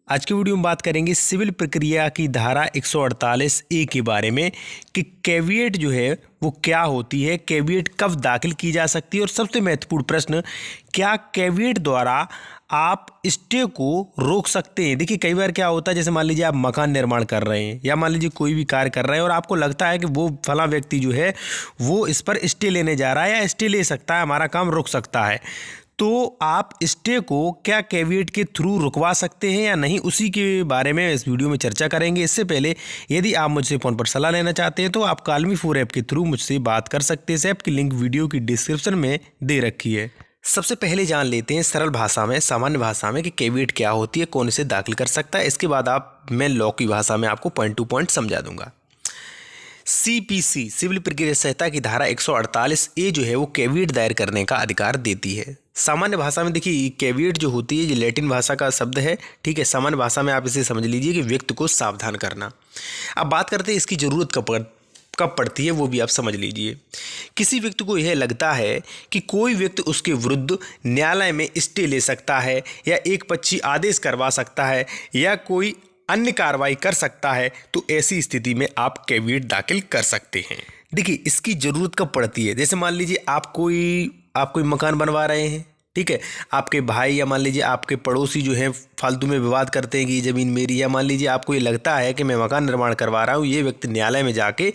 आज की वीडियो में बात करेंगे सिविल प्रक्रिया की धारा 148 ए के बारे में कि कैविएट जो है वो क्या होती है, कैविएट कब दाखिल की जा सकती है और सबसे महत्वपूर्ण प्रश्न, क्या कैविएट द्वारा आप स्टे को रोक सकते हैं। देखिए कई बार क्या होता है, जैसे मान लीजिए आप मकान निर्माण कर रहे हैं या मान लीजिए कोई भी कार्य कर रहे हैं और आपको लगता है कि वो फला व्यक्ति जो है वो इस पर स्टे लेने जा रहा है या स्टे ले सकता है, हमारा काम रुक सकता है, तो आप स्टे को क्या कैविएट के थ्रू रुकवा सकते हैं या नहीं, उसी के बारे में इस वीडियो में चर्चा करेंगे। इससे पहले यदि आप मुझसे फ़ोन पर सलाह लेना चाहते हैं तो आप कालमी 4 ऐप के थ्रू मुझसे बात कर सकते हैं। इस ऐप की लिंक वीडियो की डिस्क्रिप्शन में दे रखी है। सबसे पहले जान लेते हैं सरल भाषा में, सामान्य भाषा में कि कैविएट क्या होती है, कौन इसे दाखिल कर सकता है। इसके बाद मैं लॉ की भाषा में आपको पॉइंट टू पॉइंट समझा दूंगा। सीपीसी सिविल प्रक्रिया संहिता की धारा 148 ए जो है वो कैविएट दायर करने का अधिकार देती है। सामान्य भाषा में देखिए कैविएट जो होती है ये लैटिन भाषा का शब्द है, ठीक है। सामान्य भाषा में आप इसे समझ लीजिए कि व्यक्ति को सावधान करना। अब बात करते हैं इसकी ज़रूरत कब पड़ती है, वो भी आप समझ लीजिए। किसी व्यक्ति को यह लगता है कि कोई व्यक्ति उसके विरुद्ध न्यायालय में स्टे ले सकता है या एकपक्षीय आदेश करवा सकता है या कोई अन्य कार्रवाई कर सकता है, तो ऐसी स्थिति में आप कैविएट दाखिल कर सकते हैं। देखिए इसकी ज़रूरत कब पड़ती है, जैसे मान लीजिए आप कोई मकान बनवा रहे हैं, ठीक है। आपके भाई या मान लीजिए आपके पड़ोसी जो हैं फालतू में विवाद करते हैं कि ये ज़मीन मेरी, या मान लीजिए आपको ये लगता है कि मैं मकान निर्माण करवा रहा हूँ, ये व्यक्ति न्यायालय में जाके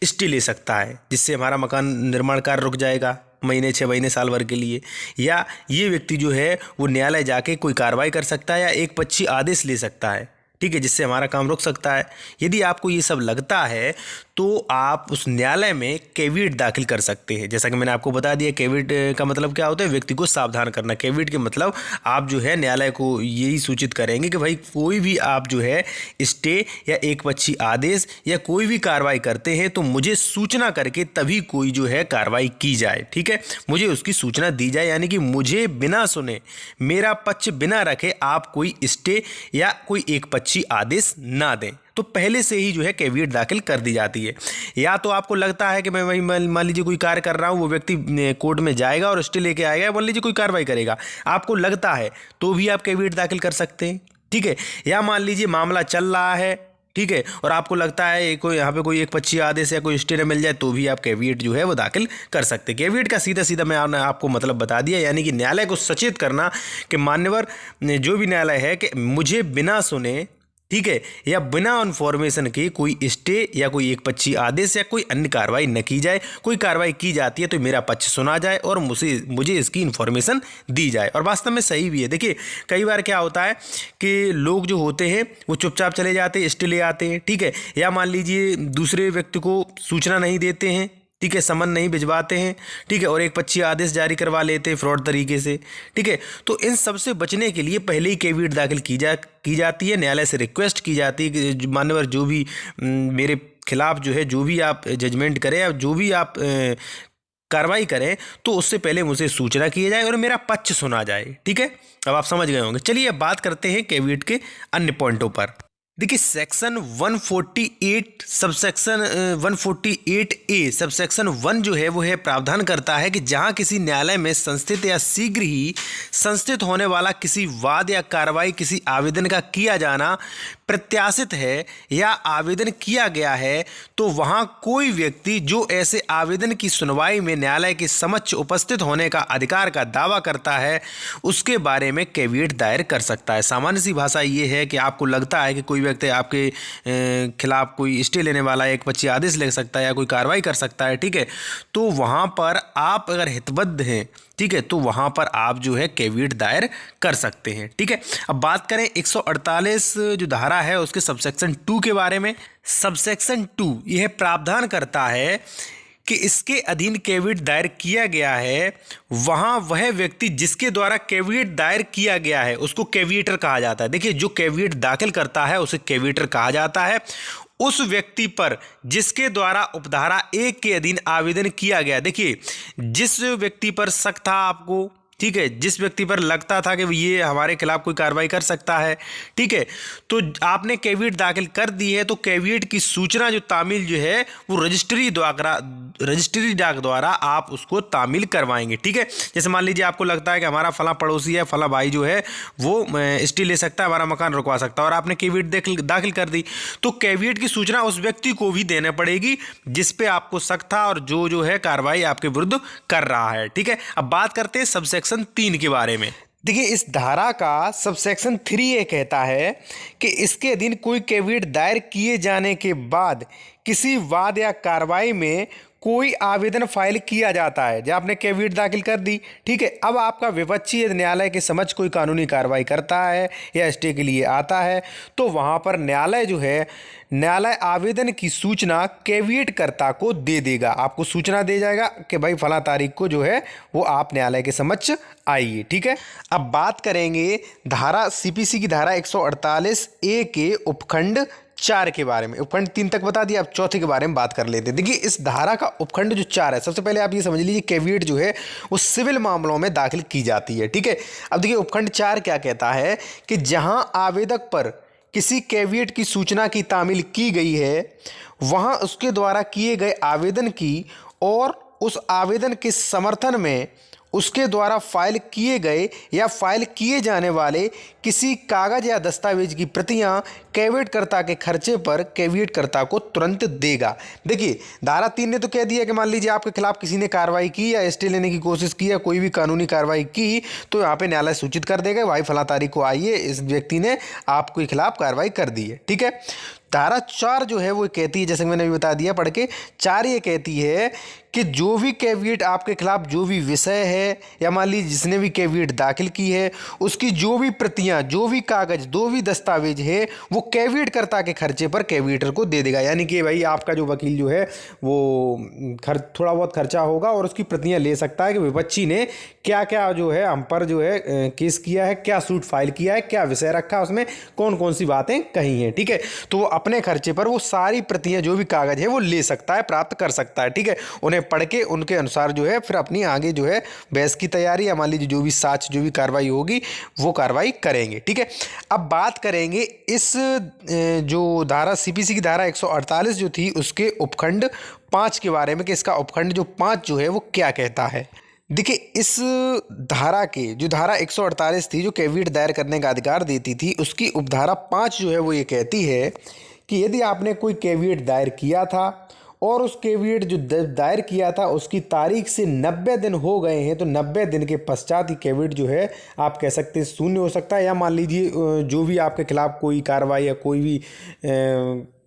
स्टे ले सकता है जिससे हमारा मकान निर्माण कार्य रुक जाएगा महीने, 6 महीने, साल भर के लिए, या ये व्यक्ति जो है वो न्यायालय जाके कोई कार्रवाई कर सकता है या एकपक्षीय आदेश ले सकता है, ठीक है, जिससे हमारा काम रुक सकता है। यदि आपको ये सब लगता है तो आप उस न्यायालय में कैविएट दाखिल कर सकते हैं। जैसा कि मैंने आपको बता दिया कैविएट का मतलब क्या होता है, व्यक्ति को सावधान करना। कैविएट के मतलब आप जो है न्यायालय को यही सूचित करेंगे कि भाई कोई भी आप जो है स्टे या एकपक्षीय आदेश या कोई भी कार्रवाई करते हैं तो मुझे सूचना करके तभी कोई जो है कार्रवाई की जाए, ठीक है, मुझे उसकी सूचना दी जाए, यानी कि मुझे बिना सुने, मेरा पक्ष बिना रखे आप कोई स्टे या कोई एकपक्षीय आदेश ना दें, तो पहले से ही जो है कैविएट दाखिल कर दी जाती है। या तो आपको लगता है कि मैं वही मान लीजिए कोई कार्य कर रहा हूँ, वो व्यक्ति कोर्ट में जाएगा और स्टे लेके आएगा, मान लीजिए कोई कार्रवाई करेगा, आपको लगता है तो भी आप कैविएट दाखिल कर सकते हैं, ठीक है। या मान लीजिए मामला चल रहा है, ठीक है, और आपको लगता है कोई यहाँ पे कोई एकपक्षीय आदेश या कोई स्टे न मिल जाए तो भी आप कैविएट जो है वो दाखिल कर सकते हैं। कैविएट का सीधा सीधा मैं आपको मतलब बता दिया, यानी कि न्यायालय को सचेत करना कि मान्यवर जो भी न्यायालय है कि मुझे बिना सुने, ठीक है, या बिना इन्फॉर्मेशन के कोई स्टे या कोई एकपक्षीय आदेश या कोई अन्य कार्रवाई न की जाए। कोई कार्रवाई की जाती है तो मेरा पक्ष सुना जाए और मुझे इसकी इन्फॉर्मेशन दी जाए, और वास्तव में सही भी है। देखिए कई बार क्या होता है कि लोग जो होते हैं वो चुपचाप चले जाते हैं, स्टे ले आते हैं, ठीक है, या मान लीजिए दूसरे व्यक्ति को सूचना नहीं देते हैं, ठीक है, समन नहीं भिजवाते हैं, ठीक है, और एकपक्षीय आदेश जारी करवा लेते हैं फ्रॉड तरीके से, ठीक है। तो इन सब से बचने के लिए पहले ही कैविएट दाखिल की जाती है, न्यायालय से रिक्वेस्ट की जाती है कि मान्यवर जो भी मेरे खिलाफ जो है जो भी आप जजमेंट करें या जो भी आप कार्रवाई करें तो उससे पहले मुझे सूचना की जाए और मेरा पक्ष सुना जाए, ठीक है। अब आप समझ गए होंगे। चलिए अब बात करते हैं कैविएट के अन्य पॉइंटों पर। देखिए सेक्शन 148 सबसेक्शन 148 ए सबसेक्शन 1 जो है वो है प्रावधान करता है कि जहां किसी न्यायालय में संस्थित या शीघ्र ही संस्थित होने वाला किसी वाद या कार्रवाई किसी आवेदन का किया जाना प्रत्याशित है या आवेदन किया गया है, तो वहां कोई व्यक्ति जो ऐसे आवेदन की सुनवाई में न्यायालय के समक्ष उपस्थित होने का अधिकार का दावा करता है उसके बारे में कैविएट दायर कर सकता है। सामान्य सी भाषा ये है कि आपको लगता है कि कोई व्यक्ति आपके खिलाफ कोई स्टे लेने वाला है, एकपक्षीय आदेश ले सकता है या कोई कार्रवाई कर सकता है, ठीक है, तो वहां पर आप अगर हितबद्ध हैं, ठीक है, तो वहां पर आप जो है कैविएट दायर कर सकते हैं, ठीक है। अब बात करें 148 जो धारा है उसके सबसेक्शन 2 के बारे में। सबसेक्शन 2 यह प्रावधान करता है कि इसके अधीन कैविएट दायर किया गया है, वहां वह व्यक्ति जिसके द्वारा कैविएट दायर किया गया है उसको कैविएटर कहा जाता है। देखिए जो कैविएट दाखिल करता है उसे कैविएटर कहा जाता है। उस व्यक्ति पर जिसके द्वारा उपधारा 1 के अधीन आवेदन किया गया, देखिए जिस व्यक्ति पर शक था आपको ठीक है, जिस व्यक्ति पर लगता था कि ये हमारे खिलाफ कोई कार्रवाई कर सकता है, ठीक है, तो आपने कैविएट दाखिल कर दी है, तो कैविएट की सूचना जो तामील जो है वो रजिस्ट्री डाक द्वारा आप उसको तामील करवाएंगे। ठीक है, जैसे मान लीजिए आपको लगता है कि हमारा फला पड़ोसी है, फला भाई जो है वो स्टे ले सकता है, हमारा मकान रुकवा सकता है, और आपने कैविएट दाखिल कर दी, तो कैविएट की सूचना उस व्यक्ति को भी देना पड़ेगी जिस पे आपको शक था और जो है कार्रवाई आपके विरुद्ध कर रहा है। ठीक है, अब बात करते हैं सबसेक्शन 3 के बारे में। देखिए, इस धारा का सबसेक्शन 3 ये कहता है कि इसके अधीन कोई कैविएट दायर किए जाने के बाद किसी वाद या कार्रवाई में कोई आवेदन फाइल किया जाता है। जब आपने कैविएट दाखिल कर दी, ठीक है, अब आपका विपक्षी न्यायालय के समक्ष कोई कानूनी कार्रवाई करता है या स्टे के लिए आता है, तो वहाँ पर न्यायालय जो है, न्यायालय आवेदन की सूचना कैविएट कर्ता को दे देगा। आपको सूचना दे जाएगा कि भाई फला तारीख को जो है वो आप न्यायालय के समक्ष आइए। ठीक है, अब बात करेंगे धारा सीपीसी की धारा 148 ए के उपखंड 4 के बारे में। उपखंड 3 तक बता दिया, अब चौथे के बारे में बात कर लेते हैं। देखिए, इस धारा का उपखंड जो 4 है, सबसे पहले आप ये समझ लीजिए कैविएट जो है वो सिविल मामलों में दाखिल की जाती है। ठीक है, अब देखिए उपखंड 4 क्या कहता है कि जहां आवेदक पर किसी कैविएट की सूचना की तामील की गई है, वहां उसके द्वारा किए गए आवेदन की और उस आवेदन के समर्थन में उसके द्वारा फाइल किए गए या फाइल किए जाने वाले किसी कागज या दस्तावेज की प्रतियां कैविएट कर्ता के खर्चे पर कैविएट कर्ता को तुरंत देगा। देखिए, धारा 3 ने तो कह दिया कि मान लीजिए आपके खिलाफ किसी ने कार्रवाई की या स्टे लेने की कोशिश की या कोई भी कानूनी कार्रवाई की, तो यहाँ पे न्यायालय सूचित कर देगा भाई फला तारीख को आइए, इस व्यक्ति ने आपके खिलाफ कार्रवाई कर दी है। ठीक है, धारा 4 जो है वो कहती है, जैसे मैंने भी बता दिया पढ़ के, 4 ये कहती है कि जो भी कैविएट आपके खिलाफ जो भी विषय है या मान लीजिए जिसने भी कैविएट दाखिल की है उसकी जो भी प्रतियां, जो भी कागज, जो भी दस्तावेज है वो कैविएट कर्ता के खर्चे पर कैविएटर को दे देगा। यानी कि भाई आपका जो वकील जो है वो थोड़ा बहुत खर्चा होगा और उसकी प्रतियां ले सकता है कि विपक्षी ने क्या क्या जो है हम पर जो है केस किया है, क्या सूट फाइल किया है, क्या विषय रखा है, उसमें कौन कौन सी बातें कही हैं। ठीक है, तो वो अपने खर्चे पर वो सारी प्रतियां जो भी कागज है वो ले सकता है, प्राप्त कर सकता है। ठीक है, उन्हें पढ़ के उनके अनुसार जो है फिर अपनी आगे जो है बहस की तैयारी या मान लीजिए जो भी साक्ष्य जो भी कार्रवाई होगी वो कार्रवाई करेंगे। ठीक है, अब बात करेंगे इस जो धारा सीपीसी की धारा 148 जो थी उसके उपखंड 5 के बारे में, कि इसका उपखंड जो 5 जो है वो क्या कहता है। देखिए, इस धारा के जो धारा 148 थी जो कैविएट दायर करने का अधिकार देती थी, उसकी उपधारा 5 जो है वो ये कहती है कि यदि आपने कोई कैविएट दायर किया था और उस कैविएट जो दायर किया था उसकी तारीख से 90 दिन हो गए हैं, तो 90 दिन के पश्चात ही कैविएट जो है आप कह सकते हैं शून्य हो सकता है, या मान लीजिए जो भी आपके खिलाफ कोई कार्रवाई या कोई भी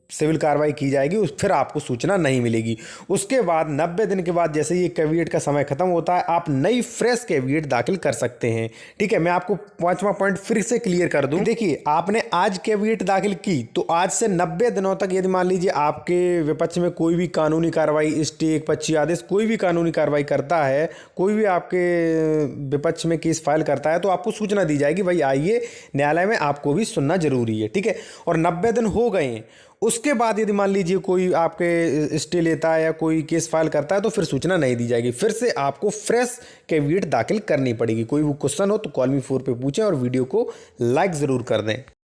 सिविल कार्रवाई की जाएगी उस फिर आपको सूचना नहीं मिलेगी। उसके बाद 90 दिन के बाद जैसे ये कैविएट का समय खत्म होता है, आप नई फ्रेश कैविएट दाखिल कर सकते हैं। ठीक है, मैं आपको 5वां पॉइंट फिर से क्लियर कर दूं। देखिए, आपने आज कैविएट दाखिल की तो आज से 90 दिनों तक यदि मान लीजिए आपके विपक्ष में कोई भी कानूनी कार्रवाई, स्टे, पक्षी आदेश, कोई भी कानूनी कार्रवाई करता है, कोई भी आपके विपक्ष में केस फाइल करता है, तो आपको सूचना दी जाएगी भाई आइए न्यायालय में, आपको भी सुनना जरूरी है। ठीक है, और 90 दिन हो गए उसके बाद यदि मान लीजिए कोई आपके स्टे लेता है या कोई केस फाइल करता है तो फिर सूचना नहीं दी जाएगी, फिर से आपको फ्रेश कैविएट दाखिल करनी पड़ेगी। कोई भी क्वेश्चन हो तो कॉल मी 4 पे पूछें और वीडियो को लाइक ज़रूर कर दें।